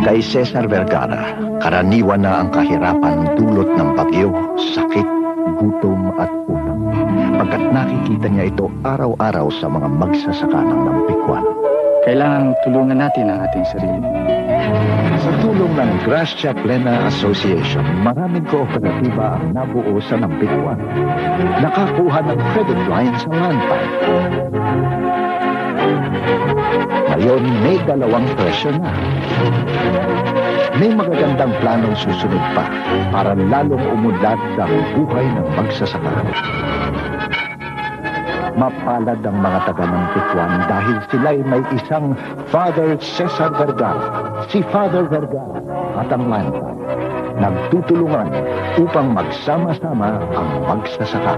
Kay Cesar Vergara, karaniwan na ang kahirapan dulot ng bagyo, sakit, gutom at utang. Pagkat nakikita niya ito araw-araw sa mga magsasaka ng Nampikwan. Kailangan tulungan natin ang ating sarili. Sa tulong ng Gracia Plena Association, maraming kooperatiba ang nabuo sa Nampikwan. Nakakuha ng credit line sa Land Bank. Ngayon may 2 presyo na. May magagandang planong susunod pa para lalong umunlad ang buhay ng magsasaka. Mapalad ang mga taga ng Tikwan dahil sila'y may isang Father Cesar Vergara, si Father Vergara at ang Land Bank. Nagtutulungan upang magsama-sama ang magsasaka.